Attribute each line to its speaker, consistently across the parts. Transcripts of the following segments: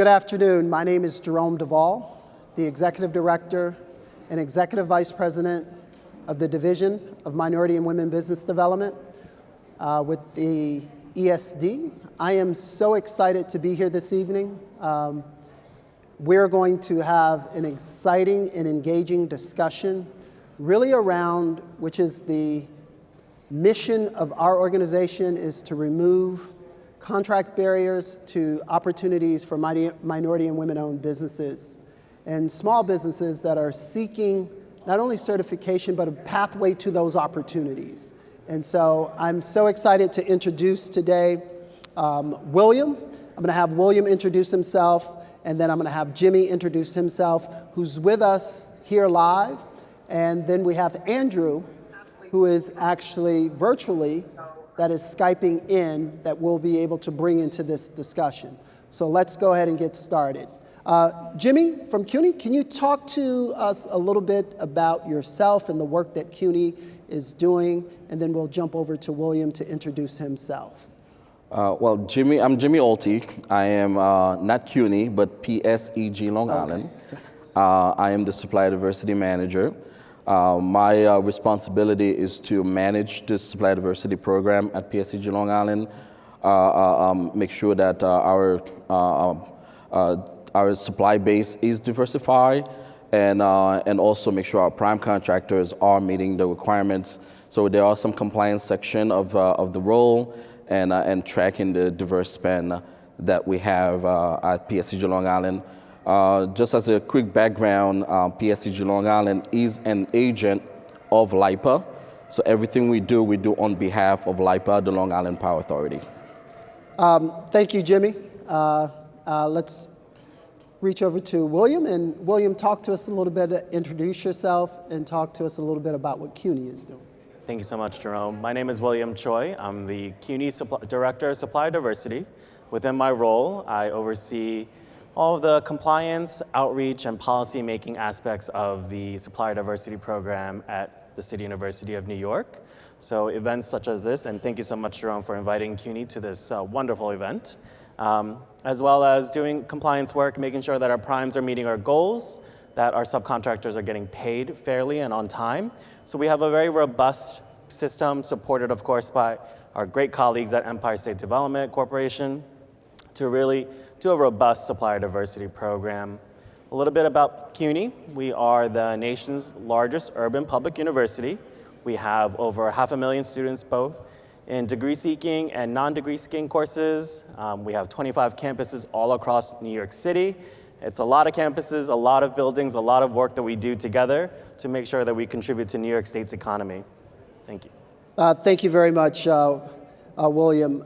Speaker 1: Good afternoon. My name is Jerome Duvall, the Executive Director and Executive Vice President of the Division of Minority and Women Business Development with the ESD. I am so excited to be here this evening. We're going to have an exciting and engaging discussion really around, which is the mission of our organization, is to remove contract barriers to opportunities for minority and women-owned businesses and small businesses that are seeking not only certification, but a pathway to those opportunities. And so I'm so excited to introduce today William. I'm going to have William introduce himself, and then I'm going to have Jimmy introduce himself, who's with us here live. And then we have Andrew, who is actually virtually, that is Skyping in, that we'll be able to bring into this discussion. So let's go ahead and get started. Jimmy from CUNY, can you talk to us a little bit about yourself and the work that CUNY is doing? And then we'll jump over to William to introduce himself.
Speaker 2: I'm Jimmy Olty. I am not CUNY, but PSEG Long Island. I am the Supply Diversity Manager. My responsibility is to manage the Supply Diversity Program at PSEG Long Island, make sure that our supply base is diversified, and also make sure our prime contractors are meeting the requirements. So there are some compliance section of the role and tracking the diverse spend that we have at PSEG Long Island. Just as a quick background, PSEG Long Island is an agent of LIPA. So everything we do on behalf of LIPA, the Long Island Power Authority.
Speaker 1: Thank you, Jimmy. Let's reach over to William. And William, talk to us a little bit, introduce yourself, and talk to us a little bit about what CUNY is doing.
Speaker 3: Thank you so much, Jerome. My name is William Choi. I'm the CUNY Director of Supply Diversity. Within my role, I oversee all of the compliance, outreach, and policy-making aspects of the Supplier Diversity Program at the City University of New York. So events such as this, and thank you so much, Jerome, for inviting CUNY to this wonderful event, as well as doing compliance work, making sure that our primes are meeting our goals, that our subcontractors are getting paid fairly and on time. So we have a very robust system, supported, of course, by our great colleagues at Empire State Development Corporation, to really do a robust supplier diversity program. A little bit about CUNY. We are the nation's largest urban public university. We have over 500,000 students both in degree-seeking and non-degree-seeking courses. We have 25 campuses all across New York City. It's a lot of campuses, a lot of buildings, a lot of work that we do together to make sure that we contribute to New York State's economy. Thank you.
Speaker 1: Thank you very much, William.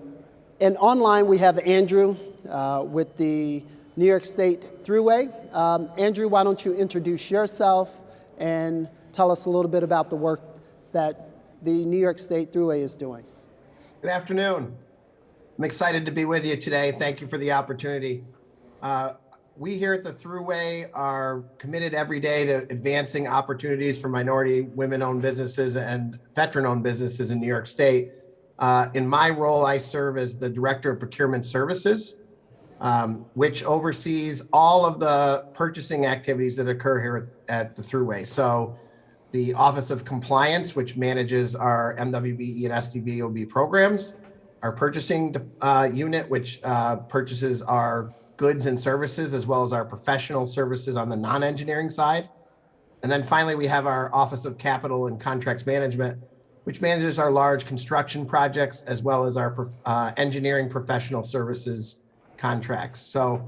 Speaker 1: And online we have Andrew with the New York State Thruway. Andrew, why don't you introduce yourself and tell us a little bit about the work that the New York State Thruway is doing.
Speaker 4: Good afternoon. I'm excited to be with you today. Thank you for the opportunity. We here at the Thruway are committed every day to advancing opportunities for minority, women-owned businesses and veteran-owned businesses in New York State. In my role, I serve as the Director of Procurement Services, which oversees all of the purchasing activities that occur here at the Thruway. So the Office of Compliance, which manages our MWBE and SDVOB programs, our purchasing unit, which purchases our goods and services, as well as our professional services on the non-engineering side. And then finally, we have our Office of Capital and Contracts Management, which manages our large construction projects, as well as our engineering professional services contracts. So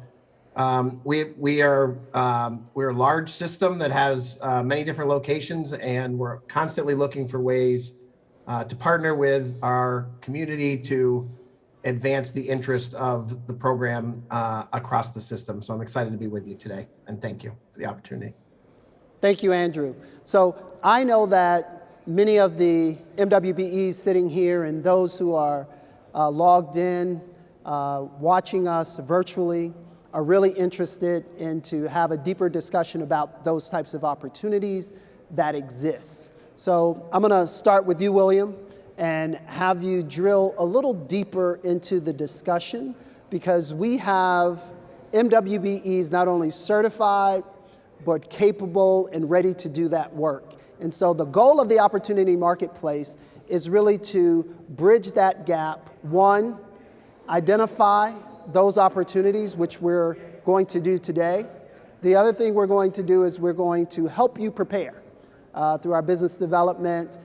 Speaker 4: we're a large system that has many different locations, and we're constantly looking for ways to partner with our community to advance the interest of the program across the system. So I'm excited to be with you today, and thank you for the opportunity.
Speaker 1: Thank you, Andrew. So I know that many of the MWBEs sitting here and those who are logged in, watching us virtually, are really interested in to have a deeper discussion about those types of opportunities that exist. So I'm going to start with you, William, and have you drill a little deeper into the discussion, because we have MWBEs not only certified, but capable and ready to do that work. And so the goal of the Opportunity Marketplace is really to bridge that gap. One, identify those opportunities, which we're going to do today. The other thing we're going to do is we're going to help you prepare through our business development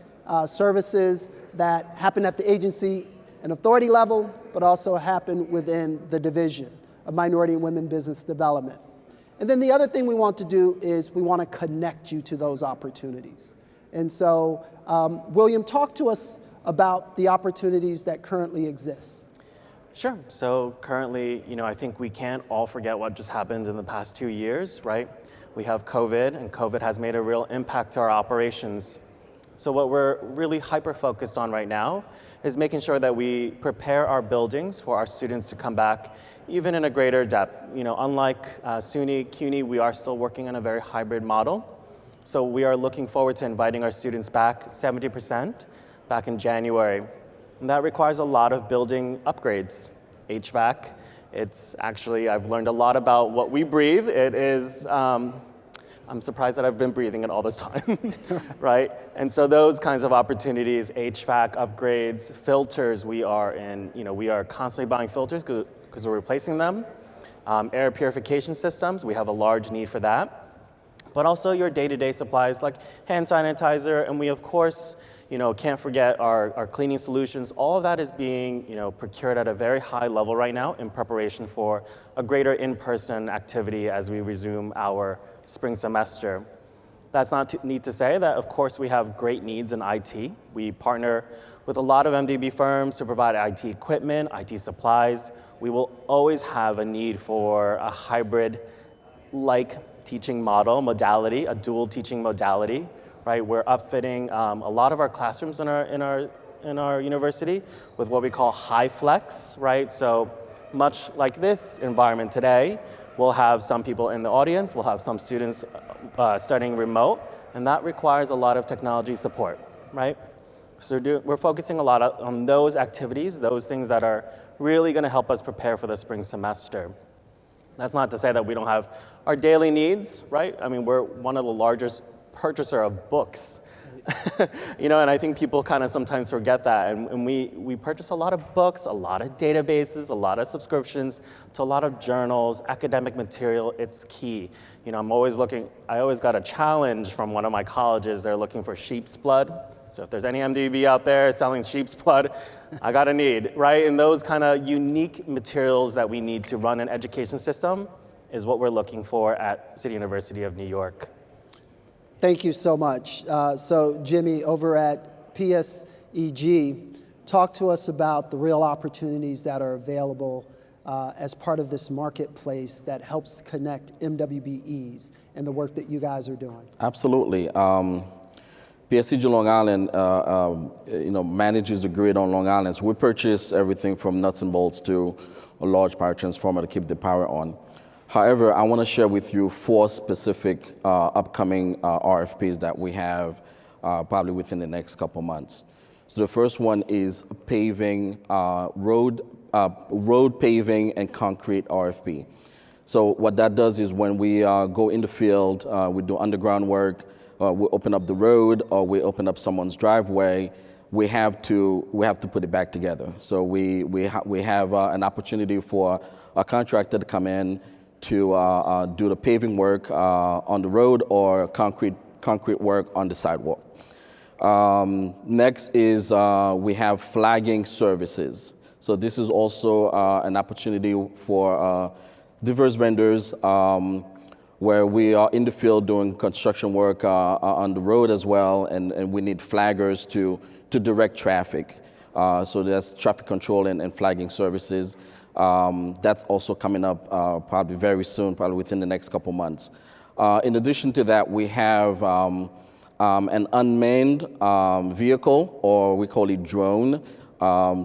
Speaker 1: services that happen at the agency and authority level, but also happen within the Division of Minority and Women Business Development. And then the other thing we want to do is we want to connect you to those opportunities. And so, William, talk to us about the opportunities that currently exist.
Speaker 3: Sure. So currently, I think we can't all forget what just happened in the past 2 years, right? We have COVID, and COVID has made a real impact to our operations. So what we're really hyper-focused on right now is making sure that we prepare our buildings for our students to come back even in a greater depth. Unlike SUNY, CUNY, we are still working on a very hybrid model. So we are looking forward to inviting our students back 70% back in January. And that requires a lot of building upgrades. HVAC, it's actually, I've learned a lot about what we breathe. It is, I'm surprised that I've been breathing it all this time, right? And so those kinds of opportunities, HVAC upgrades, filters, we are constantly buying filters because we're replacing them. Air purification systems, we have a large need for that. But also your day-to-day supplies like hand sanitizer, and we of course, can't forget our cleaning solutions. All of that is being, procured at a very high level right now in preparation for a greater in-person activity as we resume our spring semester. That's not need to say that, of course, we have great needs in IT. We partner with a lot of MWBE firms to provide IT equipment, IT supplies. We will always have a need for a hybrid-like teaching modality, a dual teaching modality, right? We're upfitting a lot of our classrooms in our university with what we call high flex, right? So much like this environment today, we'll have some people in the audience, we'll have some students studying remote, and that requires a lot of technology support, right? So we're focusing a lot on those activities, those things that are really gonna help us prepare for the spring semester. That's not to say that we don't have our daily needs, right? I mean, we're one of the largest purchaser of books, and I think people kind of sometimes forget that. And we purchase a lot of books, a lot of databases, a lot of subscriptions to a lot of journals, academic material. It's key. I always got a challenge from one of my colleges. They're looking for sheep's blood. So if there's any MWBE out there selling sheep's blood, I got a need, right? And those kind of unique materials that we need to run an education system is what we're looking for at City University of New York.
Speaker 1: Thank you so much. So Jimmy, over at PSEG, talk to us about the real opportunities that are available as part of this marketplace that helps connect MWBEs and the work that you guys are doing.
Speaker 2: Absolutely. PSEG Long Island, manages the grid on Long Island. So we purchase everything from nuts and bolts to a large power transformer to keep the power on. However, I want to share with you 4 specific upcoming RFPs that we have probably within the next couple months. So the first one is paving, road paving and concrete RFP. So what that does is when we go in the field, we do underground work, we open up the road or we open up someone's driveway, we have to put it back together. So we have an opportunity for a contractor to come in to do the paving work on the road or concrete work on the sidewalk. Next is we have flagging services. So this is also an opportunity for diverse vendors where we are in the field doing construction work on the road as well, and we need flaggers to direct traffic. So there's traffic control and flagging services. That's also coming up probably very soon, probably within the next couple months. In addition to that, we have an unmanned vehicle, or we call it drone,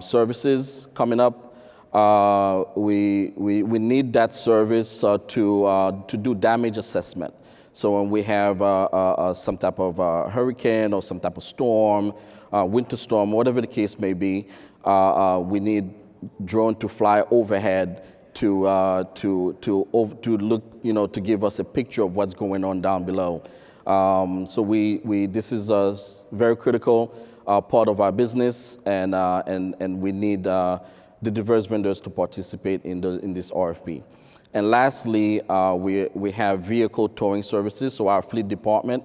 Speaker 2: services coming up. We need that service to do damage assessment. So when we have some type of hurricane or some type of storm, winter storm, whatever the case may be, we need drone to fly overhead to look, to give us a picture of what's going on down below. So this is a very critical part of our business, and we need the diverse vendors to participate in this RFP. And lastly, we have vehicle towing services. So our fleet department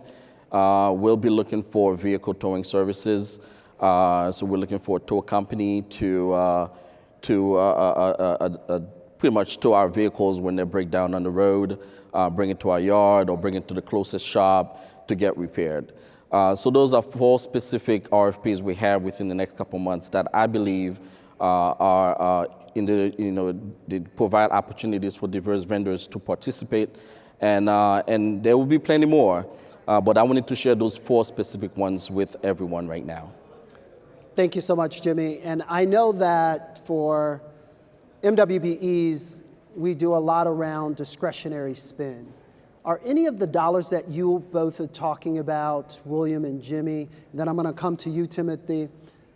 Speaker 2: will be looking for vehicle towing services. So we're looking for a tow company to pretty much tow our vehicles when they break down on the road, bring it to our yard or bring it to the closest shop to get repaired. So those are 4 specific RFPs we have within the next couple months that I believe are they provide opportunities for diverse vendors to participate, and there will be plenty more. But I wanted to share those 4 specific ones with everyone right now.
Speaker 1: Thank you so much, Jimmy. And I know that for MWBEs, we do a lot around discretionary spend. Are any of the dollars that you both are talking about, William and Jimmy, and then I'm going to come to you, Timothy,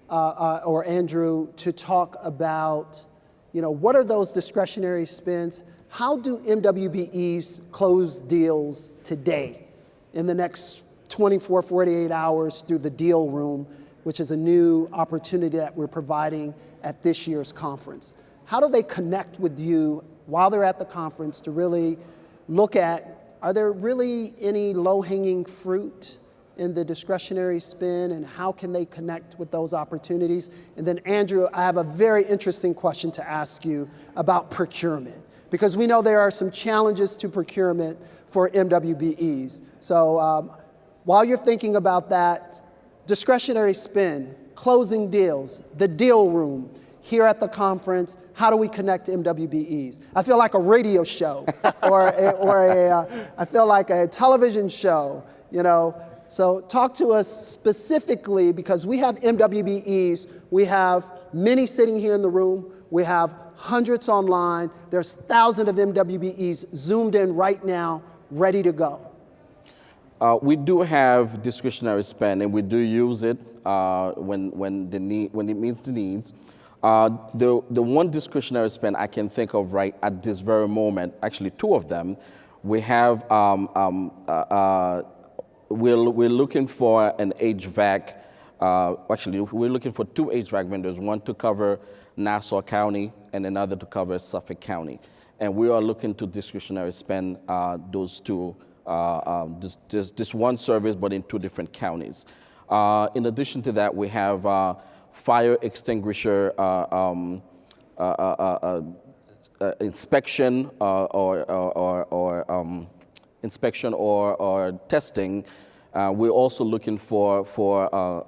Speaker 1: or Andrew, to talk about, what are those discretionary spends? How do MWBEs close deals today in the next 24, 48 hours through the deal room, which is a new opportunity that we're providing at this year's conference? How do they connect with you while they're at the conference to really look at, are there really any low-hanging fruit in the discretionary spend, and how can they connect with those opportunities? And then Andrew, I have a very interesting question to ask you about procurement, because we know there are some challenges to procurement for MWBEs. So while you're thinking about that, discretionary spend, closing deals, the deal room, here at the conference, how do we connect MWBEs? I feel like a radio show I feel like a television show, So talk to us specifically, because we have MWBEs, we have many sitting here in the room, we have hundreds online, there's thousands of MWBEs zoomed in right now, ready to go.
Speaker 2: We do have discretionary spend, and we do use it when it meets the needs. The one discretionary spend I can think of right at this very moment, actually 2 of them, we have, we're looking for an HVAC, actually we're looking for 2 HVAC vendors, one to cover Nassau County and another to cover Suffolk County. And we are looking to discretionary spend those 2, this one service, but in 2 different counties. In addition to that, we have fire extinguisher inspection inspection or testing. We're also looking for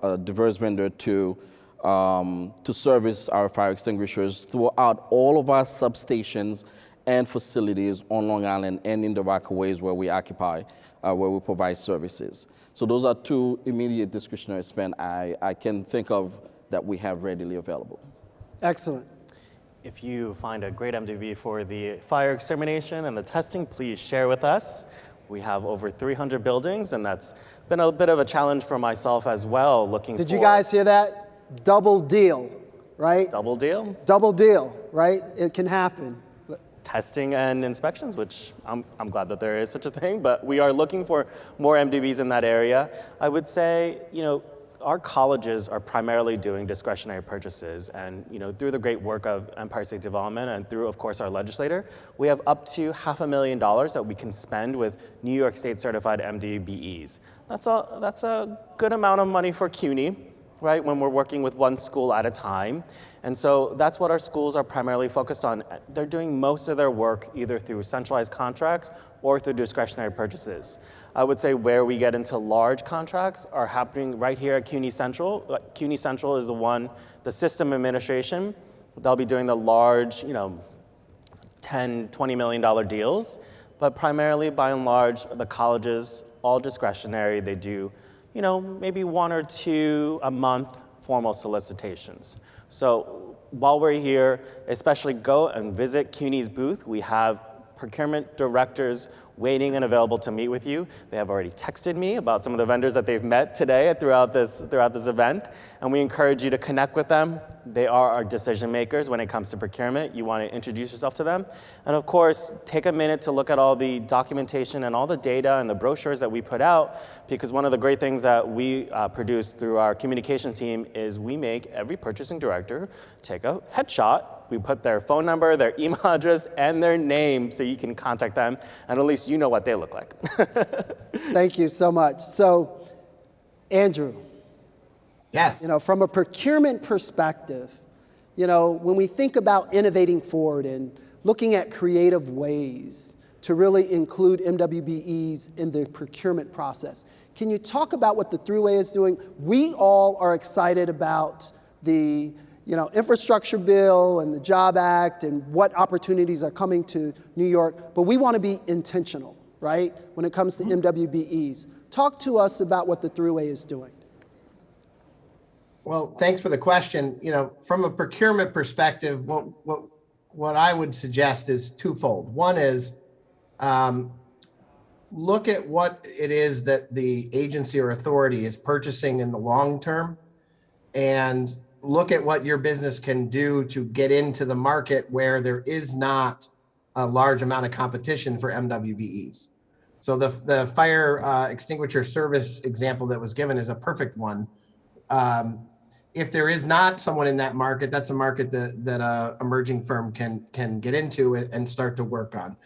Speaker 2: a diverse vendor to service our fire extinguishers throughout all of our substations and facilities on Long Island and in the Rockaways where we occupy, where we provide services. So those are 2 immediate discretionary spend I can think of that we have readily available.
Speaker 1: Excellent.
Speaker 3: If you find a great MWBE for the fire extermination and the testing, please share with us. We have over 300 buildings, and that's been a bit of a challenge for myself as well,
Speaker 1: Did you guys hear that? Double deal, right?
Speaker 3: Double deal?
Speaker 1: Double deal, right? It can happen.
Speaker 3: Testing and inspections, which I'm glad that there is such a thing, but we are looking for more MWBEs in that area. I would say, our colleges are primarily doing discretionary purchases, and through the great work of Empire State Development and through, of course, our legislator, we have up to $500,000 that we can spend with New York State certified MWBEs. That's a good amount of money for CUNY, right? When we're working with one school at a time, and so that's what our schools are primarily focused on. They're doing most of their work either through centralized contracts or through discretionary purchases. I would say where we get into large contracts are happening right here at CUNY Central. CUNY Central is the system administration. They'll be doing the large, $10, $20 million deals, but primarily, by and large, the colleges, all discretionary. They do, maybe 1 or 2 a month formal solicitations. So while we're here, especially go and visit CUNY's booth. We have procurement directors waiting and available to meet with you. They have already texted me about some of the vendors that they've met today throughout this event, and we encourage you to connect with them. They are our decision makers when it comes to procurement. You want to introduce yourself to them. And of course, take a minute to look at all the documentation and all the data and the brochures that we put out, because one of the great things that we produce through our communication team is we make every purchasing director take a headshot. We put their phone number, their email address, and their name so you can contact them, and at least you know what they look like.
Speaker 1: Thank you so much. So, Andrew,
Speaker 4: Yes.
Speaker 1: from a procurement perspective, when we think about innovating forward and looking at creative ways to really include MWBEs in the procurement process, can you talk about what the Thruway is doing? We all are excited about the infrastructure bill and the Job Act and what opportunities are coming to New York, but we want to be intentional, right, when it comes to MWBEs. Talk to us about what the Thruway is doing.
Speaker 4: Well, thanks for the question. From a procurement perspective, what I would suggest is twofold. One is look at what it is that the agency or authority is purchasing in the long term, and look at what your business can do to get into the market where there is not a large amount of competition for MWBEs. So the fire extinguisher service example that was given is a perfect one. If there is not someone in that market, that's a market that a emerging firm can get into and start to work on.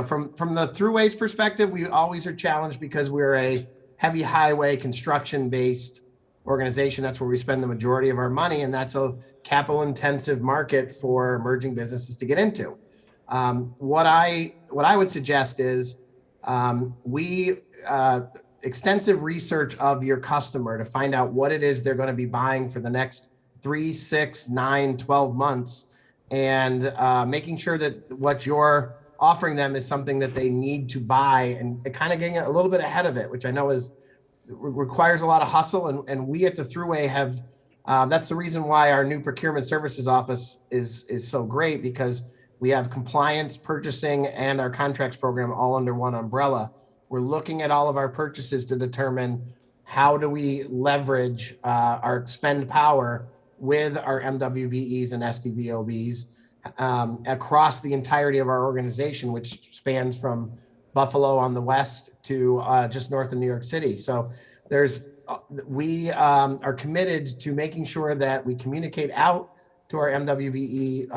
Speaker 4: From the Thruway's perspective, we always are challenged because we're a heavy highway construction based organization. That's where we spend the majority of our money, and that's a capital intensive market for emerging businesses to get into. What I would suggest is extensive research of your customer to find out what it is they're going to be buying for the next 3, 6, 9, 12 months, and making sure that what you're offering them is something that they need to buy, and kind of getting a little bit ahead of it, which I know requires a lot of hustle. And we at the Thruway have, that's the reason why our new procurement services office is so great, because we have compliance, purchasing, and our contracts program all under one umbrella. We're looking at all of our purchases to determine how do we leverage our spend power with our MWBEs and SDVOBs across the entirety of our organization, which spans from Buffalo on the west to just north of New York City. So we are committed to making sure that we communicate out to our MWBE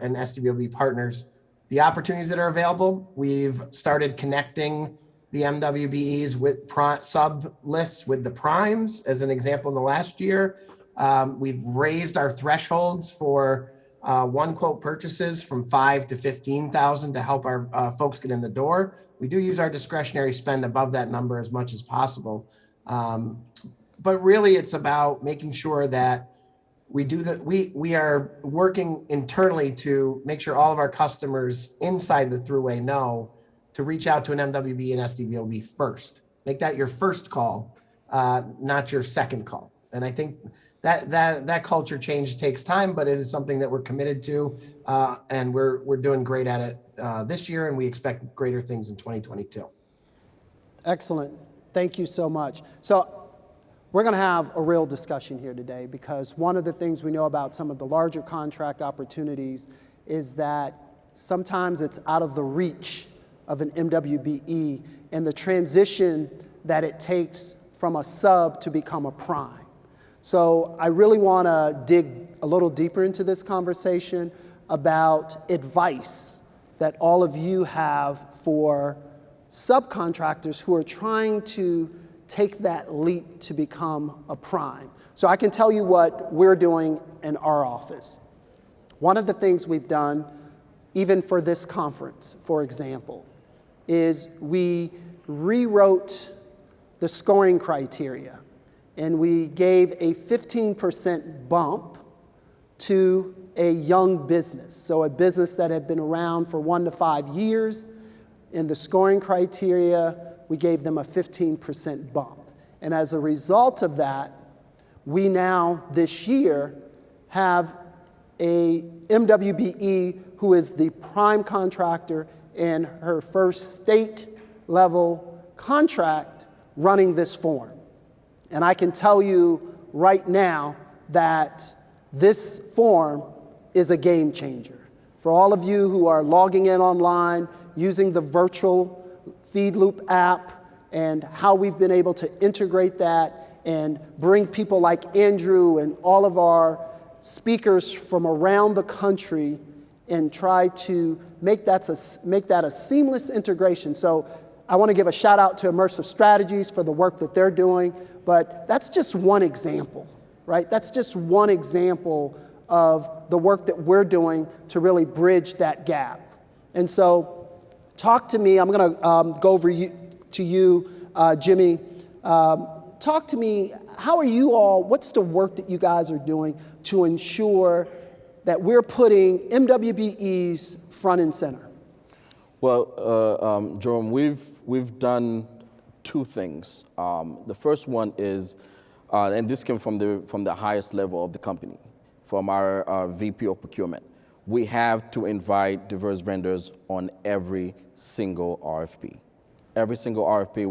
Speaker 4: and SDVOB partners the opportunities that are available. We've started connecting the MWBEs with sub lists with the primes, as an example, in the last year. We've raised our thresholds for one quote purchases from $5,000 to $15,000 to help our folks get in the door. We do use our discretionary spend above that number as much as possible. But really it's about making sure that we are working internally to make sure all of our customers inside the Thruway know to reach out to an MWB and SDVOB first. Make that your first call, not your second call. And I think that culture change takes time, but it is something that we're committed to, and we're doing great at it this year, and we expect greater things in 2022.
Speaker 1: Excellent. Thank you so much. So we're going to have a real discussion here today, because one of the things we know about some of the larger contract opportunities is that sometimes it's out of the reach of an MWBE and the transition that it takes from a sub to become a prime. So I really want to dig a little deeper into this conversation about advice that all of you have for subcontractors who are trying to take that leap to become a prime. So I can tell you what we're doing in our office. One of the things we've done, even for this conference, for example, is we rewrote the scoring criteria, and we gave a 15% bump to a young business. So a business that had been around for 1 to 5 years. In the scoring criteria, we gave them a 15% bump. And as a result of that, we now this year have a MWBE who is the prime contractor in her first state level contract running this form. And I can tell you right now that this form is a game changer. For all of you who are logging in online, using the virtual feed loop app, and how we've been able to integrate that and bring people like Andrew and all of our speakers from around the country and try to make that a seamless integration. So I want to give a shout out to Immersive Strategies for the work that they're doing, but that's just one example, right? That's just one example of the work that we're doing to really bridge that gap. And so talk to me, I'm going to go over to you, Jimmy. Talk to me, how are you all, what's the work that you guys are doing to ensure that we're putting MWBEs front and center?
Speaker 2: Well, Jerome, we've done two things. The first one is, and this came from the highest level of the company, from our VP of Procurement. We have to invite diverse vendors on every single RFP. Every single RFP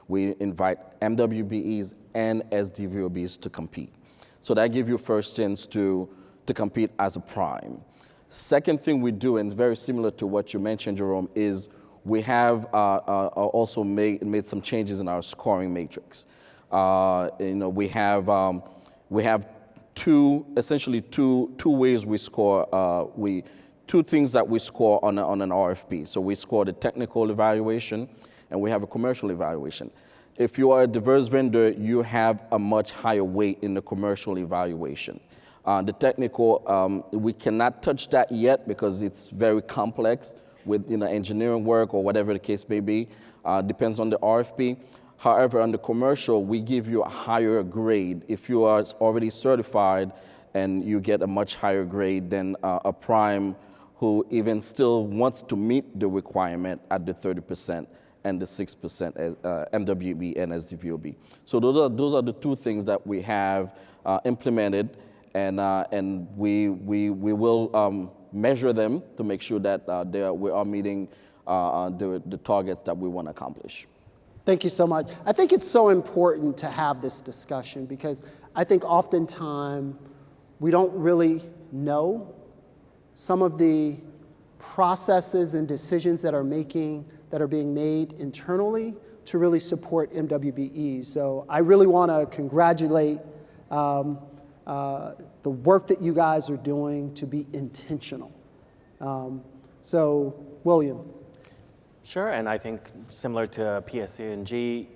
Speaker 2: we invite MWBEs and SDVOBs to compete. So that gives you first chance to compete as a prime. Second thing we do, and very similar to what you mentioned, Jerome, is we have also made some changes in our scoring matrix. We have essentially two ways we score. Two things that we score on an RFP. So we score the technical evaluation, and we have a commercial evaluation. If you are a diverse vendor, you have a much higher weight in the commercial evaluation. The technical, we cannot touch that yet because it's very complex with engineering work or whatever the case may be. Depends on the RFP. However, on the commercial, we give you a higher grade. If you are already certified, and you get a much higher grade than a prime who even still wants to meet the requirement at the 30% and the 6% MWBE and SDVOB. So those are the two things that we have implemented, and we will measure them to make sure that we are meeting the targets that we want to accomplish.
Speaker 1: Thank you so much. I think it's so important to have this discussion because I think oftentimes we don't really know some of the processes and decisions that are being made internally to really support MWBEs. So I really want to congratulate the work that you guys are doing to be intentional. So William.
Speaker 3: Sure, and I think similar to PSG&G,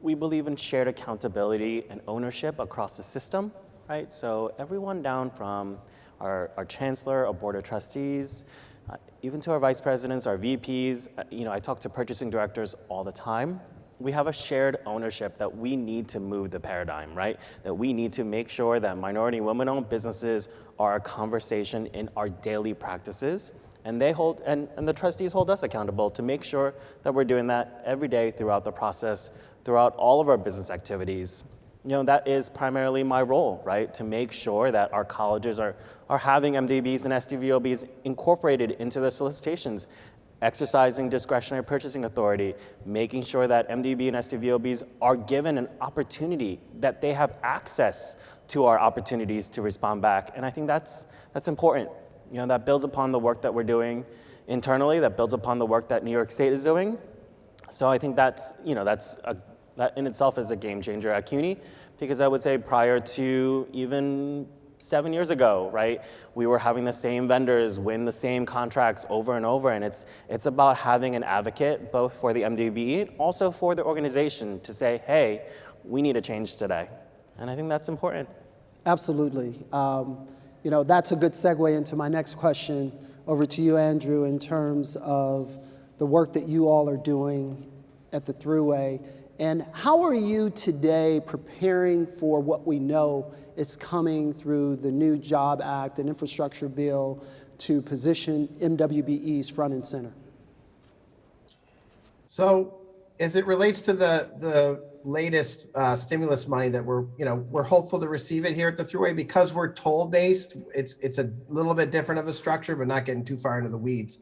Speaker 3: we believe in shared accountability and ownership across the system, right? So everyone down from our chancellor, our board of trustees, even to our vice presidents, our VPs, I talk to purchasing directors all the time. We have a shared ownership that we need to move the paradigm, right? That we need to make sure that minority and women-owned businesses are a conversation in our daily practices. And the trustees hold us accountable to make sure that we're doing that every day throughout the process, throughout all of our business activities. That is primarily my role, right? To make sure that our colleges are having MWBEs and SDVOBs incorporated into their solicitations, exercising discretionary purchasing authority, making sure that MWBE and SDVOBs are given an opportunity, that they have access to our opportunities to respond back. And I think that's important. That builds upon the work that we're doing internally, that builds upon the work that New York State is doing. So I think that in itself is a game changer at CUNY, because I would say prior to even 7 years ago, right, we were having the same vendors win the same contracts over and over, and it's about having an advocate both for the MWBE and also for the organization to say, hey, we need a change today. And I think that's important.
Speaker 1: Absolutely. That's a good segue into my next question over to you, Andrew, in terms of the work that you all are doing at the Thruway. And how are you today preparing for what we know is coming through the new Job Act and infrastructure bill to position MWBEs front and center?
Speaker 4: So as it relates to the latest stimulus money that we're hopeful to receive it here at the Thruway, because we're toll based, it's a little bit different of a structure, but not getting too far into the weeds.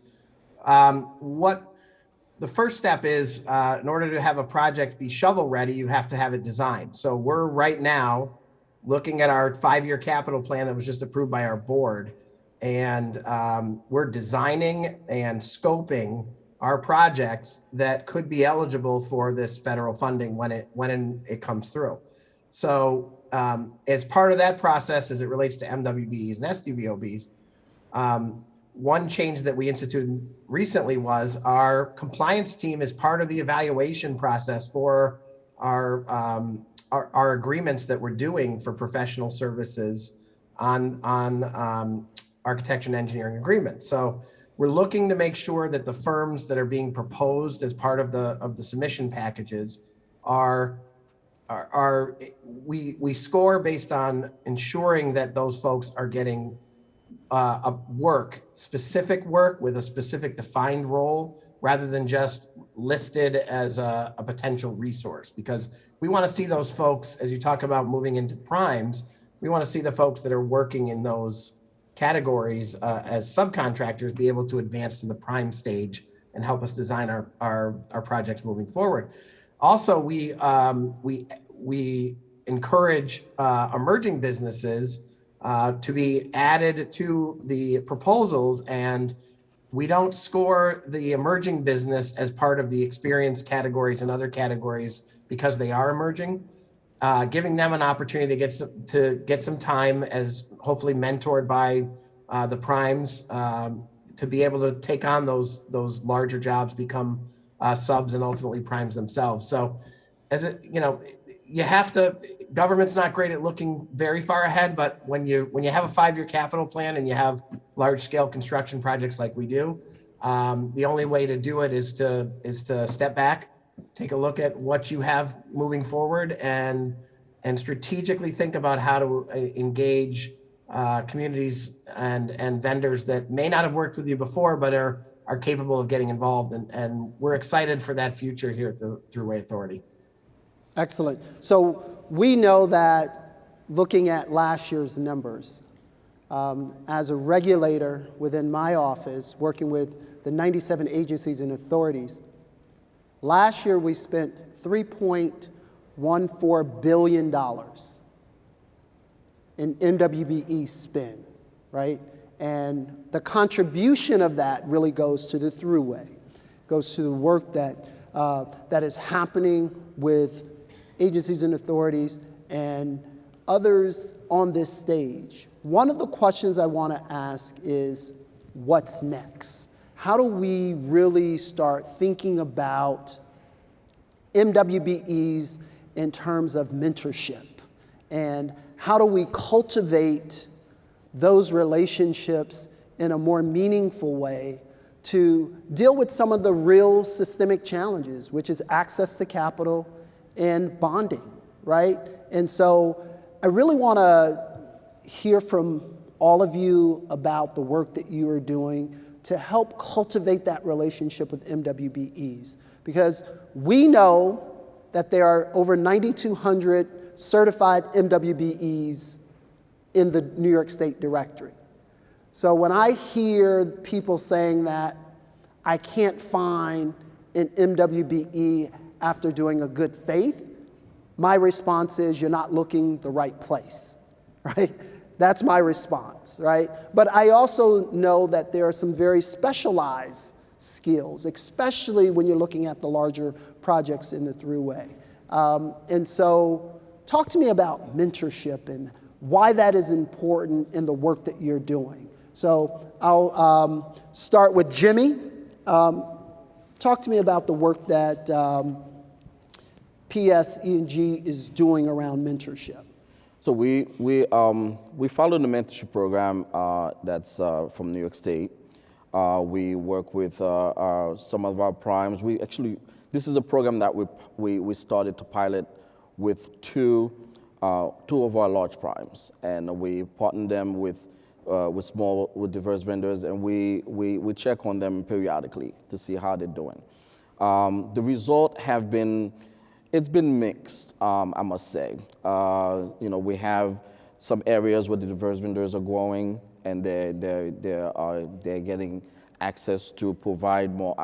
Speaker 4: the first step is in order to have a project be shovel ready, you have to have it designed. So we're right now looking at our 5-year capital plan that was just approved by our board. And we're designing and scoping our projects that could be eligible for this federal funding when it comes through. So as part of that process, as it relates to MWBEs and SDVOBs, one change that we instituted recently was our compliance team is part of the evaluation process for our agreements that we're doing for professional services on architecture and engineering agreements. So we're looking to make sure that the firms that are being proposed as part of the submission packages we score based on ensuring that those folks are getting specific work with a specific defined role rather than just listed as a potential resource, because we want to see those folks, as you talk about moving into primes, we want to see the folks that are working in those categories as subcontractors be able to advance to the prime stage and help us design our projects moving forward. Also, we encourage emerging businesses to be added to the proposals, and we don't score the emerging business as part of the experience categories and other categories because they are emerging. Giving them an opportunity to get some time, as hopefully mentored by the primes, to be able to take on those larger jobs, become subs, and ultimately primes themselves. So, you have to. Government's not great at looking very far ahead, but when you have a 5-year capital plan and you have large scale construction projects like we do, the only way to do it is to step back, take a look at what you have moving forward, and strategically think about how to engage communities and vendors that may not have worked with you before, but are capable of getting involved. And we're excited for that future here at the Thruway Authority.
Speaker 1: Excellent. So we know that looking at last year's numbers, as a regulator within my office, working with the 97 agencies and authorities, last year we spent $3.14 billion in MWBE spend, right? And the contribution of that really goes to the Thruway, goes to the work that is happening with agencies and authorities and others on this stage. One of the questions I want to ask is, what's next? How do we really start thinking about MWBEs in terms of mentorship? And how do we cultivate those relationships in a more meaningful way to deal with some of the real systemic challenges, which is access to capital and bonding, right? And so I really want to hear from all of you about the work that you are doing to help cultivate that relationship with MWBEs, because we know that there are over 9,200 certified MWBEs in the New York State directory. So when I hear people saying that I can't find an MWBE after doing a good faith, my response is, you're not looking the right place, right? That's my response, right? But I also know that there are some very specialized skills, especially when you're looking at the larger projects in the Thruway. And so talk to me about mentorship and why that is important in the work that you're doing. So I'll start with Jimmy. Talk to me about the work that PS-E&G is doing around mentorship.
Speaker 2: So we follow the mentorship program that's from New York State. We work with some of our primes. This is a program that we started to pilot with two of our large primes, and we partner them with diverse vendors, and we check on them periodically to see how they're doing. The result it's been mixed, I must say. We have some areas where the diverse vendors are growing and they're getting access to provide more,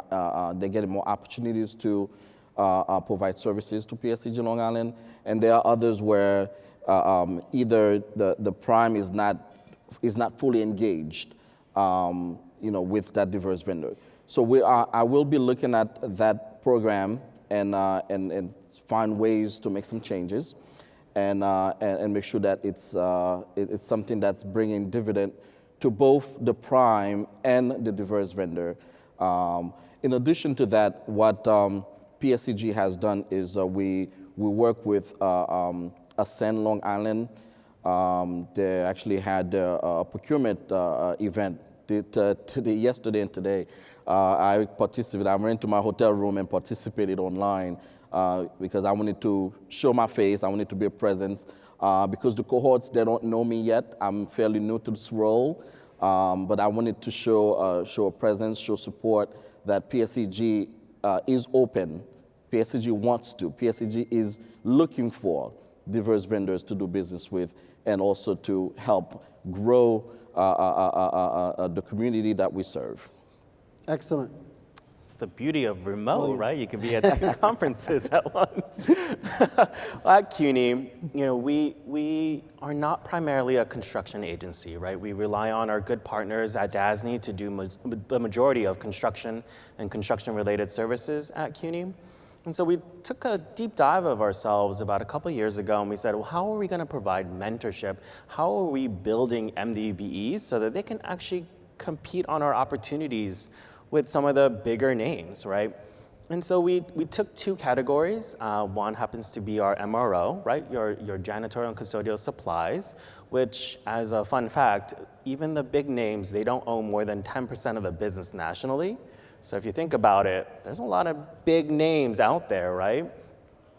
Speaker 2: they're getting more opportunities to provide services to PSEG Long Island. And there are others where either the prime is not fully engaged, with that diverse vendor. So I will be looking at that program and find ways to make some changes, and make sure that it's something that's bringing dividend to both the prime and the diverse vendor. In addition to that, what PSEG has done is we work with Ascend Long Island. They actually had a procurement event yesterday and today. I participated. I went to my hotel room and participated online because I wanted to show my face. I wanted to be a presence because the cohorts, they don't know me yet. I'm fairly new to this role, but I wanted to show a presence, show support that PSEG is open. PSEG wants to. PSEG is looking for diverse vendors to do business with and also to help grow the community that we serve.
Speaker 1: Excellent.
Speaker 3: It's the beauty of remote, right? You can be at two conferences at once. At CUNY, we are not primarily a construction agency, right? We rely on our good partners at DASNY to do the majority of construction and construction-related services at CUNY. And so we took a deep dive of ourselves about a couple years ago, and we said, well, how are we going to provide mentorship? How are we building MWBEs so that they can actually compete on our opportunities with some of the bigger names, right? And so we took two categories. One happens to be our MRO, right? Your janitorial and custodial supplies, which, as a fun fact, even the big names, they don't own more than 10% of the business nationally. So if you think about it, there's a lot of big names out there, right?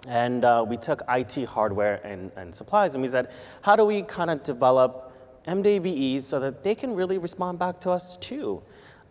Speaker 3: And we took IT hardware and supplies, and we said, how do we kind of develop MWBEs so that they can really respond back to us too?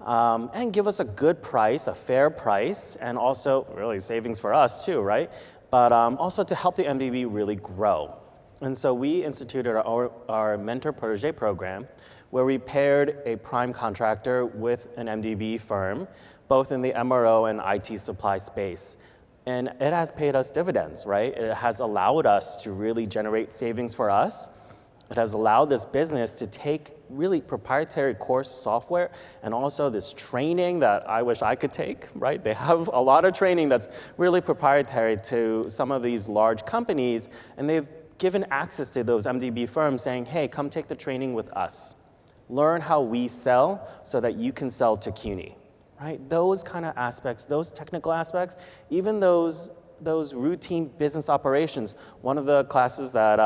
Speaker 3: And give us a good price, a fair price, and also really savings for us too, right? But also to help the MWBE really grow. And so we instituted our mentor protege program, where we paired a prime contractor with an MWBE firm, both in the MRO and IT supply space. And it has paid us dividends, right? It has allowed us to really generate savings for us. It has allowed this business to take really proprietary course software and also this training that I wish I could take, right? They have a lot of training that's really proprietary to some of these large companies, and they've given access to those MWBE firms saying, hey, come take the training with us. Learn how we sell so that you can sell to CUNY, right? Those kind of aspects, those technical aspects, even those routine business operations. One of the classes that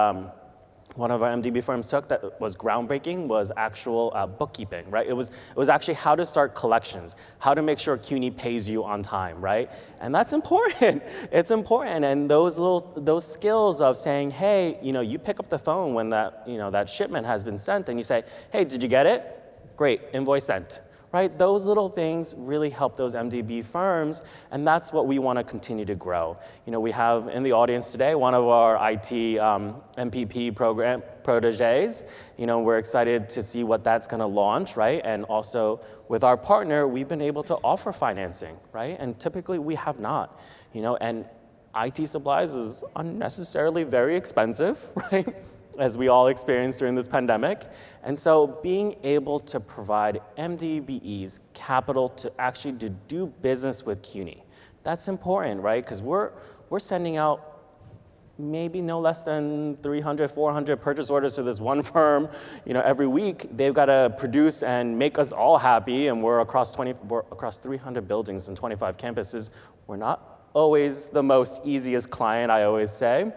Speaker 3: one of our MWBE firms took that was groundbreaking was actual bookkeeping, right? It was actually how to start collections, how to make sure CUNY pays you on time, right? And that's important. It's important. And those skills of saying, hey, you pick up the phone when that shipment has been sent, and you say, hey, did you get it? Great, invoice sent. Right? Those little things really help those MWBE firms, and that's what we want to continue to grow. We have in the audience today one of our IT MPP program proteges. We're excited to see what that's going to launch, right? And also with our partner, we've been able to offer financing, right? And typically we have not, and IT supplies is unnecessarily very expensive, right? As we all experienced during this pandemic. And so being able to provide MWBEs capital to actually do business with CUNY, that's important, right? Because we're sending out maybe no less than 300, 400 purchase orders to this one firm, every week. They've got to produce and make us all happy, and we're across 300 buildings and 25 campuses. We're not always the most easiest client, I always say.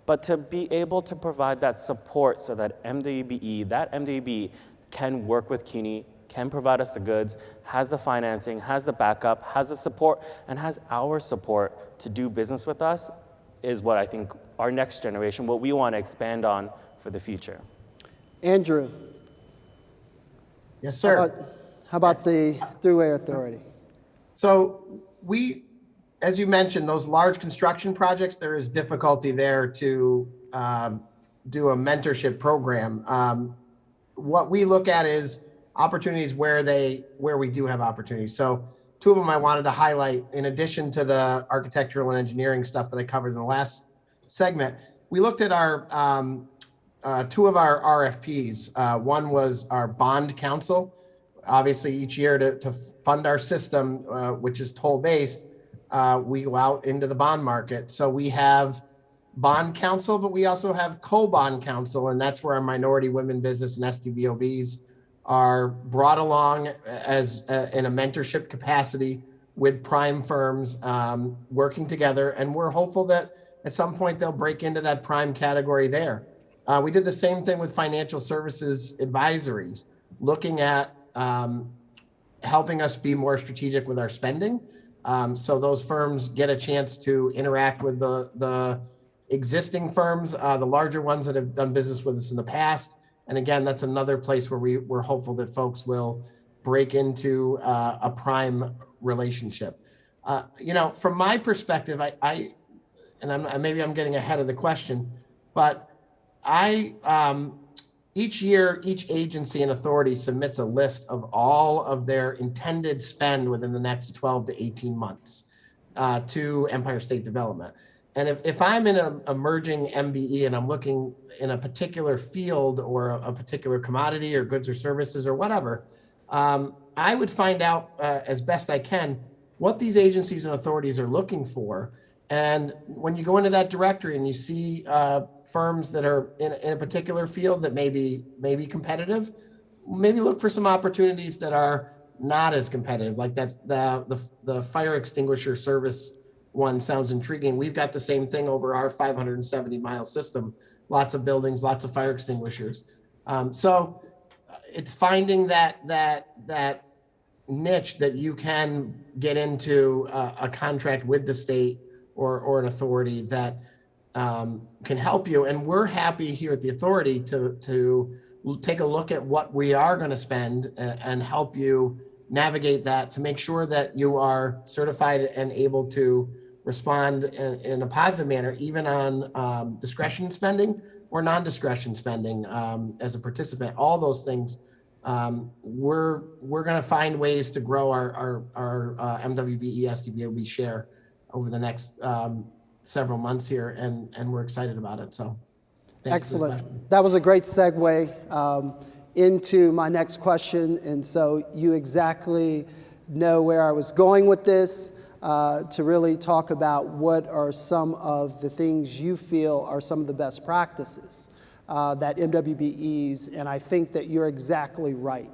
Speaker 3: But to be able to provide that support so that MWBE can work with CUNY, can provide us the goods, has the financing, has the backup, has the support, and has our support to do business with us is what I think our next generation, what we want to expand on for the future.
Speaker 1: Andrew.
Speaker 4: Yes, sir.
Speaker 1: How about the Thruway Authority?
Speaker 4: So as you mentioned, those large construction projects, there is difficulty there to do a mentorship program. What we look at is opportunities where we do have opportunities. So two of them I wanted to highlight, in addition to the architectural and engineering stuff that I covered in the last segment. We looked at our two of our RFPs. One was our bond council. Obviously, each year to fund our system, which is toll-based, we go out into the bond market. So we have bond council, but we also have co-bond council, and that's where our minority women business and STBOBs are brought along as in a mentorship capacity with prime firms, working together. And we're hopeful that at some point they'll break into that prime category there. We did the same thing with financial services advisories, looking at helping us be more strategic with our spending. So those firms get a chance to interact with the existing firms, the larger ones that have done business with us in the past. And again, that's another place where we're hopeful that folks will break into a prime relationship. From my perspective, maybe I'm getting ahead of the question, but each year, each agency and authority submits a list of all of their intended spend within the next 12 to 18 months to Empire State Development. And if I'm in an emerging MBE and I'm looking in a particular field or a particular commodity or goods or services or whatever, I would find out as best I can what these agencies and authorities are looking for. And when you go into that directory and you see firms that are in a particular field that may be competitive, maybe look for some opportunities that are not as competitive, like that the fire extinguisher service one sounds intriguing. We've got the same thing over our 570-mile system, lots of buildings, lots of fire extinguishers. So it's finding that niche that you can get into a contract with the state or an authority that can help you. And we're happy here at the authority to take a look at what we are going to spend and help you navigate that to make sure that you are certified and able to respond in a positive manner, even on discretion spending or non-discretion spending as a participant. All those things, we're going to find ways to grow our MWBE SDBOB share over the next several months here, and we're excited about it. So,
Speaker 1: excellent. That was a great segue into my next question, and so you exactly know where I was going with this. To really talk about what are some of the things you feel are some of the best practices that MWBEs, and I think that you're exactly right.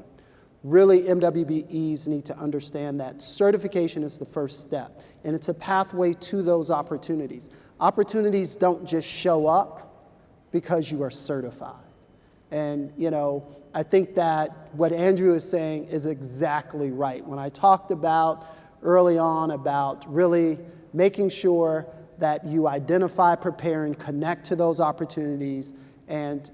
Speaker 1: Really, MWBEs need to understand that certification is the first step, and it's a pathway to those opportunities. Opportunities don't just show up because you are certified. And, I think that what Andrew is saying is exactly right. When I talked about early on about really making sure that you identify, prepare, and connect to those opportunities. And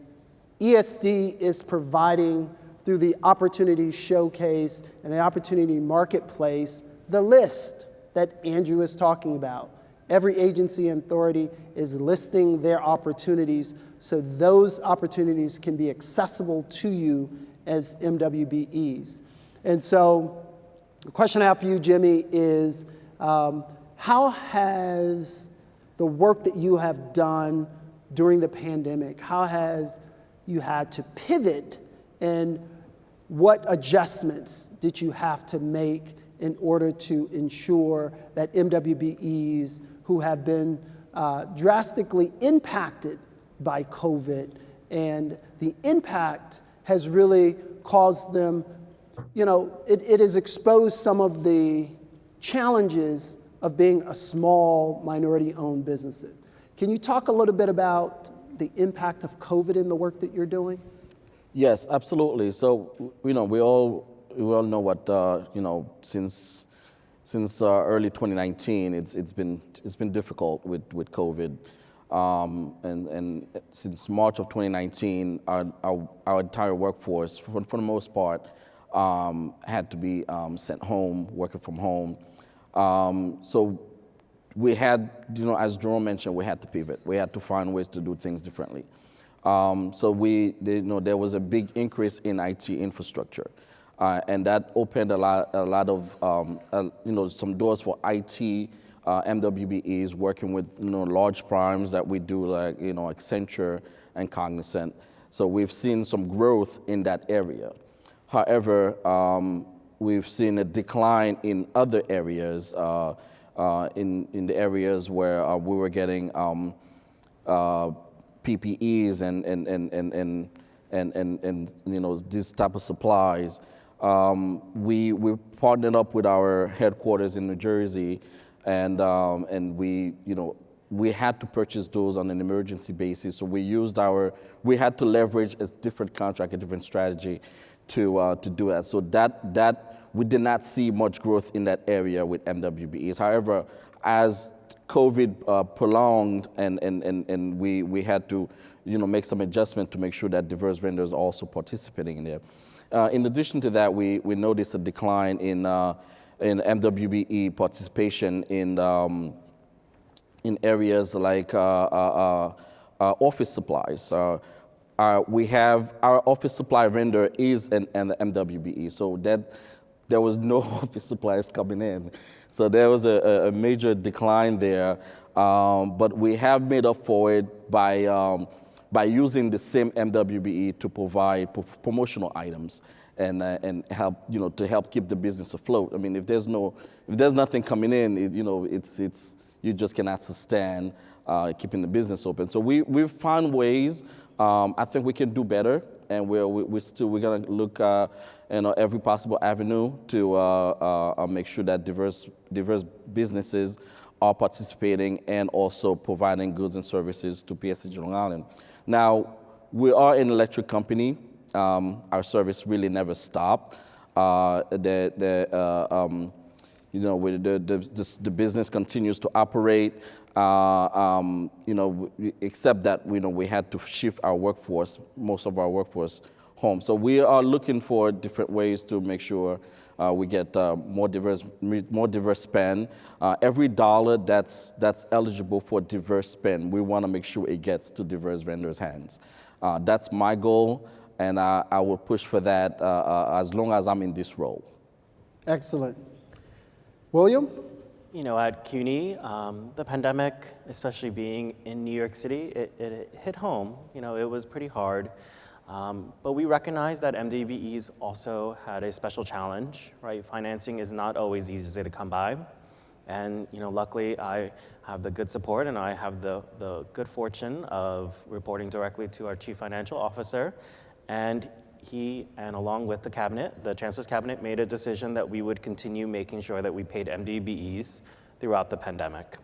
Speaker 1: ESD is providing, through the Opportunity Showcase and the Opportunity Marketplace, the list that Andrew is talking about. Every agency and authority is listing their opportunities so those opportunities can be accessible to you as MWBEs. And so, the question I have for you, Jimmy, is how has the work that you have done during the pandemic, how has you had to pivot, and what adjustments did you have to make in order to ensure that MWBEs who have been drastically impacted by COVID, and the impact has really caused them, it has exposed some of the challenges of being a small minority-owned businesses. Can you talk a little bit about the impact of COVID in the work that you're doing?
Speaker 2: Yes, absolutely. So, we all know what, since early 2019, it's been difficult with COVID. And since March of 2019, our entire workforce, for the most part, had to be sent home, working from home. So we had, as Jerome mentioned, we had to pivot. We had to find ways to do things differently. So there was a big increase in IT infrastructure. And that opened a lot of some doors for IT MWBEs working with large primes that we do, like Accenture and Cognizant. So we've seen some growth in that area. However, we've seen a decline in other areas, in the areas where we were getting PPEs and these type of supplies. We partnered up with our headquarters in New Jersey, and we had to purchase those on an emergency basis. So we had to leverage a different contract, a different strategy to do that. So that we did not see much growth in that area with MWBEs. However, as COVID prolonged and we had to make some adjustment to make sure that diverse vendors are also participating in there. In addition to that, we noticed a decline in MWBE participation in areas like office supplies. We have our office supply vendor is an MWBE, so that there was no office supplies coming in. So there was a major decline there, but we have made up for it by using the same MWBE to provide promotional items and help to help keep the business afloat. I mean, if there's nothing coming in, it's you just cannot sustain keeping the business open. So we've found ways. I think we can do better, and we're gonna look every possible avenue to make sure that diverse businesses are participating and also providing goods and services to PSG Long Island. Now, we are an electric company. Our service really never stopped. The business continues to operate, except that we had to shift our workforce, most of our workforce, home. So we are looking for different ways to make sure we get more diverse spend. Every dollar that's eligible for diverse spend, we want to make sure it gets to diverse vendors' hands. That's my goal, and I will push for that as long as I'm in this role.
Speaker 1: Excellent. William?
Speaker 3: At CUNY, the pandemic, especially being in New York City, it hit home. It was pretty hard. But we recognize that MWBEs also had a special challenge, right? Financing is not always easy to come by. And luckily, I have the good support and I have the good fortune of reporting directly to our Chief Financial Officer. And he, and along with the cabinet, the Chancellor's cabinet, made a decision that we would continue making sure that we paid MWBEs throughout the pandemic.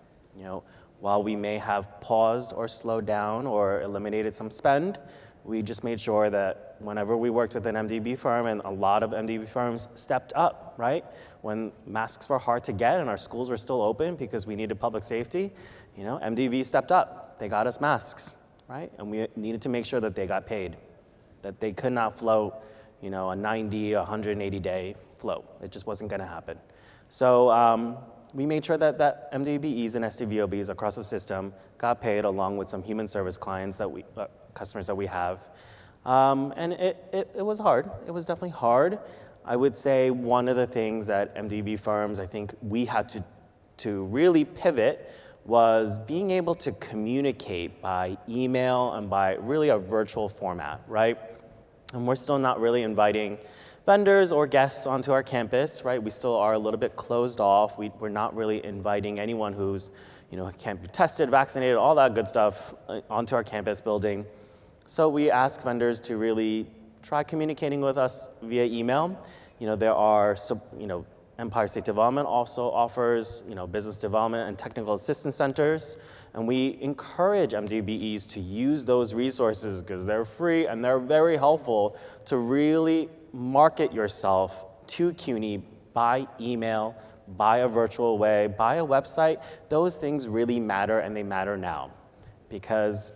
Speaker 3: While we may have paused or slowed down or eliminated some spend, we just made sure that whenever we worked with an MWBE firm, and a lot of MWBE firms stepped up, right? When masks were hard to get and our schools were still open because we needed public safety, MWBE stepped up. They got us masks, right? And we needed to make sure that they got paid, that they could not float, a 90, 180-day float. It just wasn't gonna happen. So we made sure that MWBEs and STVOBs across the system got paid, along with some human service clients customers that we have. And it was hard. It was definitely hard. I would say one of the things that MWBE firms, I think we had to really pivot was being able to communicate by email and by really a virtual format, right? And we're still not really inviting vendors or guests onto our campus, right? We still are a little bit closed off. We're not really inviting anyone who's, can't be tested, vaccinated, all that good stuff onto our campus building. So we ask vendors to really try communicating with us via email. There are, Empire State Development also offers, business development and technical assistance centers. And we encourage MWBEs to use those resources because they're free and they're very helpful to really market yourself to CUNY by email, by a virtual way, by a website. Those things really matter, and they matter now. Because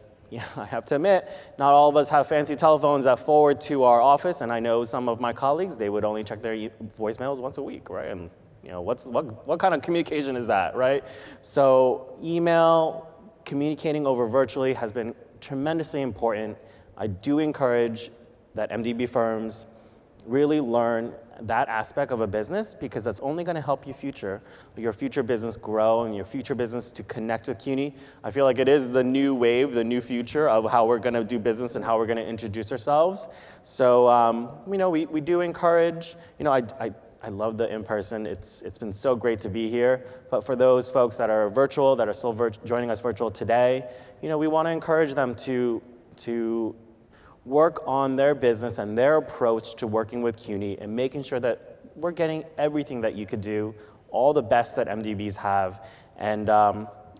Speaker 3: I have to admit, not all of us have fancy telephones that forward to our office, and I know some of my colleagues, they would only check their voicemails once a week, right? And what kind of communication is that, right? So email, communicating over virtually has been tremendously important. I do encourage that MWBE firms really learn that aspect of a business, because that's only going to help your future business grow and your future business to connect with CUNY. I feel like it is the new wave, the new future of how we're going to do business and how we're going to introduce ourselves. So, we do encourage, I love the in-person. It's been so great to be here. But for those folks that are virtual, that are still joining us virtual today, we want to encourage them to work on their business and their approach to working with CUNY and making sure that we're getting everything that you could do, all the best that MWBEs have, and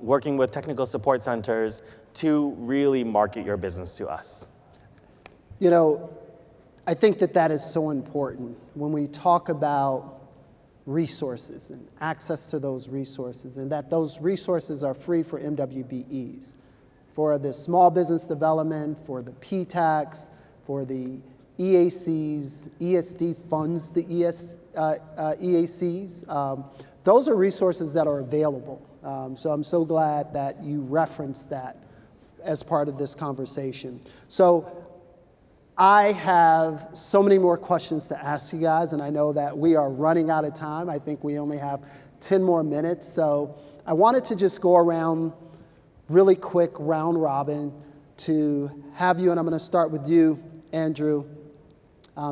Speaker 3: working with technical support centers to really market your business to us.
Speaker 1: I think that is so important when we talk about resources and access to those resources, and that those resources are free for MWBEs, for the small business development, for the PTACs, for the EACs, ESD funds, the EACs. Those are resources that are available. So I'm so glad that you referenced that as part of this conversation. So I have so many more questions to ask you guys, and I know that we are running out of time. I think we only have 10 more minutes. So I wanted to just go around really quick, round robin, to have you, and I'm going to start with you, Andrew,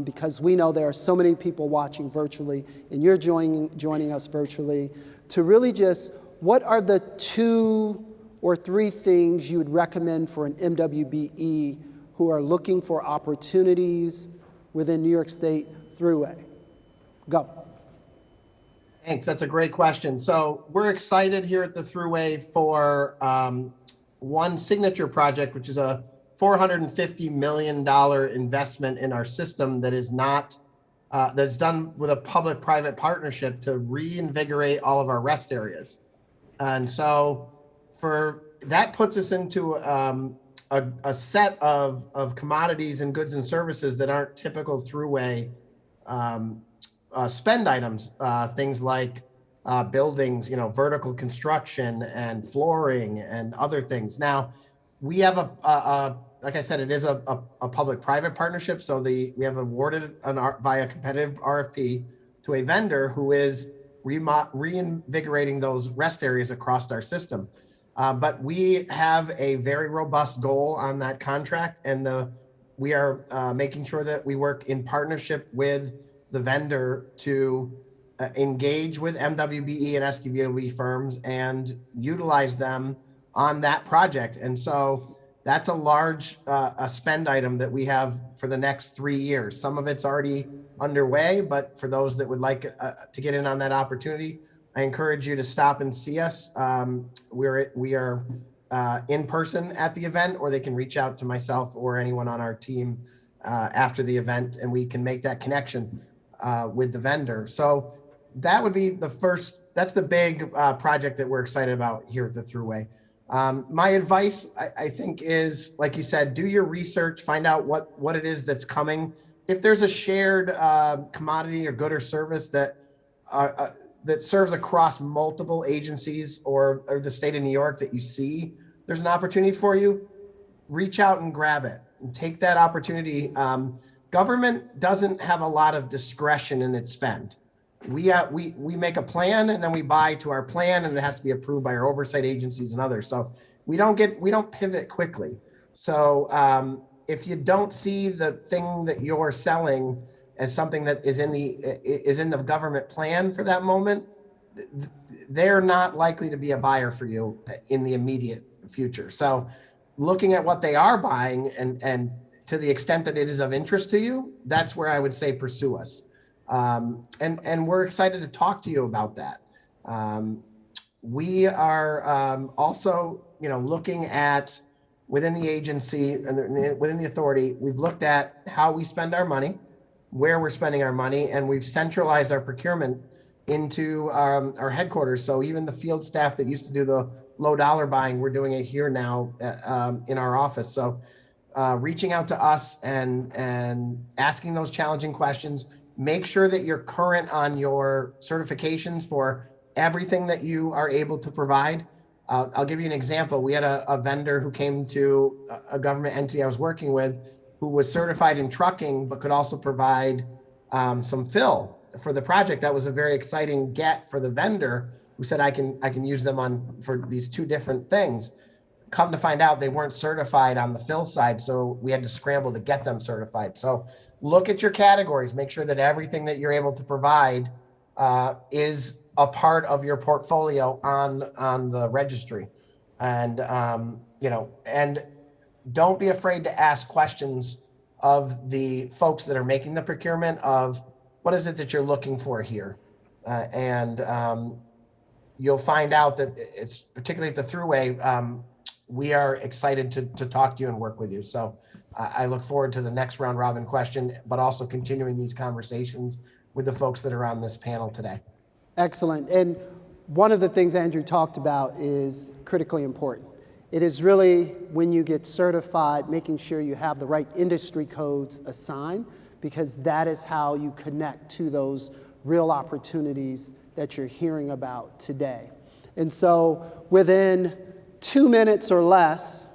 Speaker 1: because we know there are so many people watching virtually, and you're joining us virtually, to really just, what are the 2 or 3 things you would recommend for an MWBE who are looking for opportunities within New York State Thruway? Go.
Speaker 4: Thanks, that's a great question. So we're excited here at the Thruway for one signature project, which is a $450 million investment in our system that is not, that's done with a public-private partnership to reinvigorate all of our rest areas. And so that puts us into a set of commodities and goods and services that aren't typical Thruway spend items, things like buildings, vertical construction and flooring and other things. Now, we have like I said, it is a public-private partnership. So we have awarded via competitive RFP to a vendor who is reinvigorating those rest areas across our system. But we have a very robust goal on that contract, and we are making sure that we work in partnership with the vendor to engage with MWBE and SDVOB firms and utilize them on that project. And so that's a large spend item that we have for the next 3 years. Some of it's already underway, but for those that would like to get in on that opportunity, I encourage you to stop and see us. We are in person at the event, or they can reach out to myself or anyone on our team after the event, and we can make that connection with the vendor. So that would be that's the big project that we're excited about here at the Thruway. My advice, I think, is, like you said, do your research, find out what it is that's coming. If there's a shared commodity or good or service that serves across multiple agencies or the state of New York that you see there's an opportunity for you, reach out and grab it and take that opportunity. Government doesn't have a lot of discretion in its spend. We make a plan and then we buy to our plan, and it has to be approved by our oversight agencies and others. So we don't pivot quickly. So if you don't see the thing that you're selling as something that is in the government plan for that moment, they're not likely to be a buyer for you in the immediate future. So looking at what they are buying and to the extent that it is of interest to you, that's where I would say pursue us. And we're excited to talk to you about that. We are also, looking at within the agency and within the authority, we've looked at how we spend our money, where we're spending our money, and we've centralized our procurement into our headquarters. So even the field staff that used to do the low dollar buying, we're doing it here now in our office. So reaching out to us and asking those challenging questions, make sure that you're current on your certifications for everything that you are able to provide. I'll give you an example. We had a vendor who came to a government entity I was working with who was certified in trucking, but could also provide some fill for the project. That was a very exciting get for the vendor who said, I can use them for these two different things. Come to find out, they weren't certified on the fill side, so we had to scramble to get them certified. So look at your categories, make sure that everything that you're able to provide is a part of your portfolio on the registry. And and don't be afraid to ask questions of the folks that are making the procurement of what is it that you're looking for here. You'll find out that it's particularly at the Thruway, we are excited to talk to you and work with you. So I look forward to the next round robin question, but also continuing these conversations with the folks that are on this panel today.
Speaker 1: Excellent. And one of the things Andrew talked about is critically important. It is really when you get certified, making sure you have the right industry codes assigned, because that is how you connect to those real opportunities that you're hearing about today. And so within 2 minutes or less,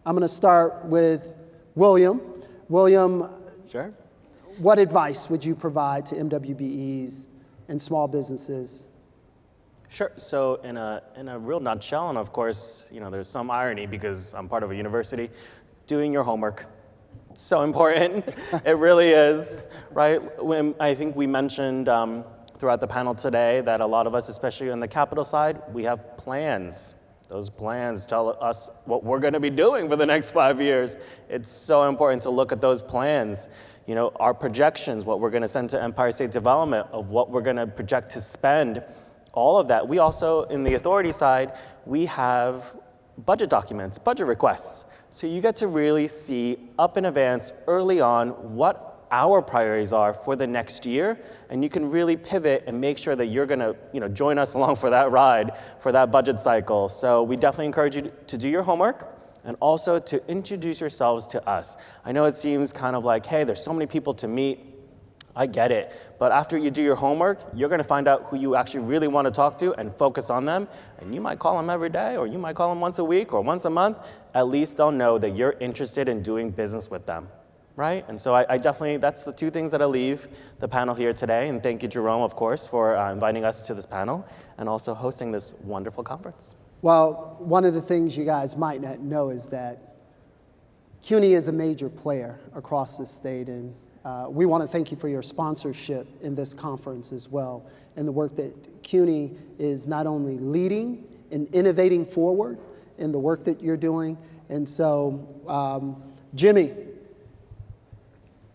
Speaker 1: I'm going to start with William. William,
Speaker 3: Sure.
Speaker 1: what advice would you provide to MWBEs and small businesses?
Speaker 3: Sure. So in a real nutshell, and of course, there's some irony because I'm part of a university, doing your homework. So important. It really is, right? I think we mentioned throughout the panel today that a lot of us, especially on the capital side, we have plans. Those plans tell us what we're going to be doing for the next 5 years. It's so important to look at those plans. Our projections, what we're going to send to Empire State Development, of what we're going to project to spend, all of that. We also, in the authority side, we have budget documents, budget requests. So you get to really see up in advance, early on, what our priorities are for the next year, and you can really pivot and make sure that you're going to join us along for that ride, for that budget cycle. So we definitely encourage you to do your homework and also to introduce yourselves to us. I know it seems kind of like, hey, there's so many people to meet. I get it. But after you do your homework, you're going to find out who you actually really want to talk to and focus on them. And you might call them every day, or you might call them once a week or once a month. At least they'll know that you're interested in doing business with them. Right? And so I definitely, that's the two things that I leave the panel here today. And thank you, Jerome, of course, for inviting us to this panel and also hosting this wonderful conference.
Speaker 1: Well, one of the things you guys might not know is that CUNY is a major player across the state, and we want to thank you for your sponsorship in this conference as well, and the work that CUNY is not only leading and innovating forward in the work that you're doing. And so, Jimmy,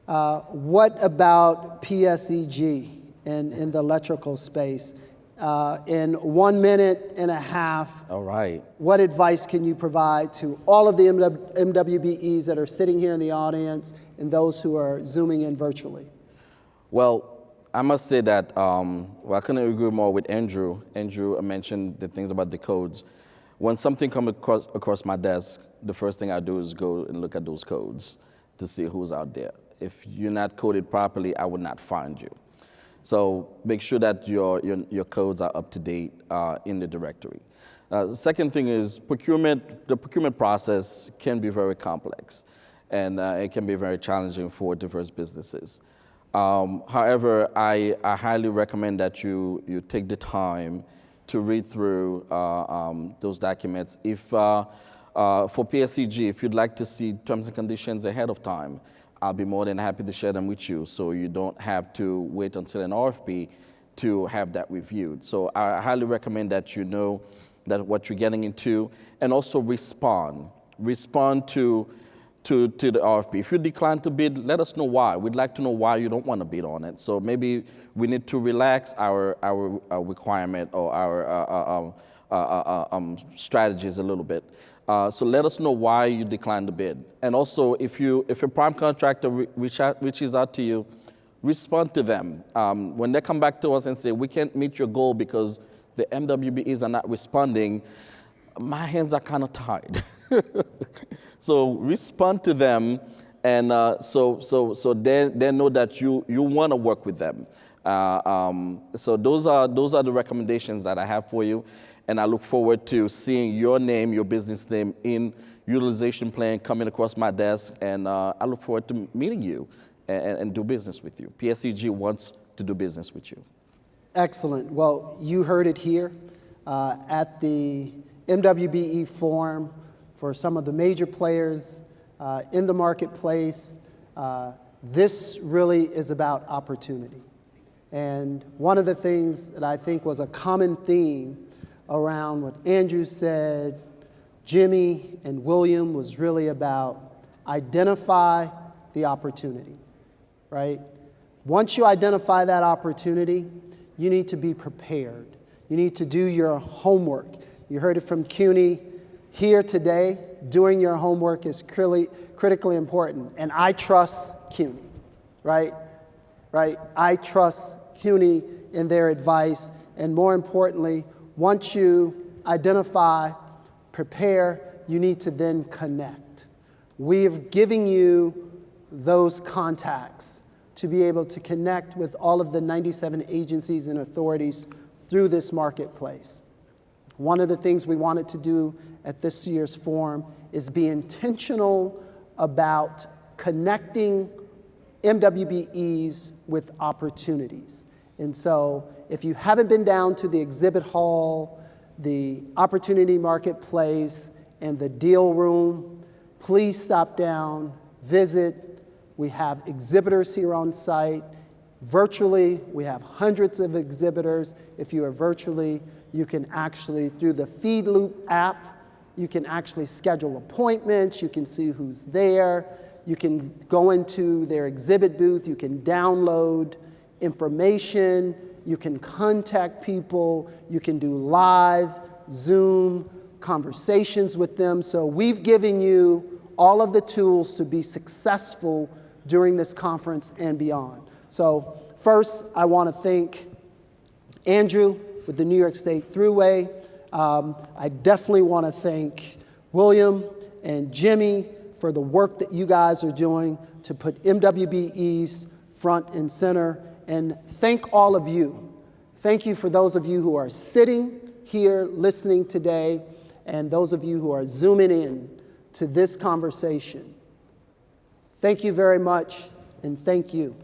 Speaker 1: what about PSEG in the electrical space? In 1 minute and a half,
Speaker 2: All right.
Speaker 1: what advice can you provide to all of the MWBEs that are sitting here in the audience and those who are Zooming in virtually?
Speaker 2: Well, I must say that I couldn't agree more with Andrew. Andrew mentioned the things about the codes. When something comes across my desk, the first thing I do is go and look at those codes to see who's out there. If you're not coded properly, I would not find you. So make sure that your codes are up to date in the directory. The second thing is procurement. The procurement process can be very complex, and it can be very challenging for diverse businesses. However, I highly recommend that you take the time to read through those documents. If for PSEG, if you'd like to see terms and conditions ahead of time, I'll be more than happy to share them with you, so you don't have to wait until an RFP to have that reviewed. So I highly recommend that you know that what you're getting into, and also respond to the RFP. If you decline to bid, let us know why. We'd like to know why you don't want to bid on it. So maybe we need to relax our requirement or our strategies a little bit. So let us know why you declined the bid. And also, if a prime contractor reaches out to you, respond to them. When they come back to us and say, we can't meet your goal because the MWBEs are not responding, my hands are kind of tied. So respond to them, and so they know that you want to work with them. So those are the recommendations that I have for you. And I look forward to seeing your name, your business name, in utilization plan coming across my desk. And I look forward to meeting you and do business with you. PSEG wants to do business with you.
Speaker 1: Excellent. Well, you heard it here at the MWBE Forum for some of the major players in the marketplace. This really is about opportunity. And one of the things that I think was a common theme around what Andrew said, Jimmy and William, was really about identify the opportunity, right? Once you identify that opportunity, you need to be prepared. You need to do your homework. You heard it from CUNY here today. Doing your homework is critically important. And I trust CUNY, right? I trust CUNY in their advice. And more importantly, once you identify, prepare, you need to then connect. We're giving you those contacts to be able to connect with all of the 97 agencies and authorities through this marketplace. One of the things we wanted to do at this year's forum is be intentional about connecting MWBEs with opportunities. And so if you haven't been down to the exhibit hall, the opportunity marketplace, and the deal room, please stop down, visit. We have exhibitors here on site. Virtually, we have hundreds of exhibitors. If you are virtually, you can actually, through the Feed Loop app, you can actually schedule appointments. You can see who's there. You can go into their exhibit booth. You can download information. You can contact people. You can do live Zoom conversations with them. So we've given you all of the tools to be successful during this conference and beyond. So first, I want to thank Andrew with the New York State Thruway. I definitely want to thank William and Jimmy for the work that you guys are doing to put MWBEs front and center. And thank all of you. Thank you for those of you who are sitting here listening today, and those of you who are zooming in to this conversation. Thank you very much, and thank you.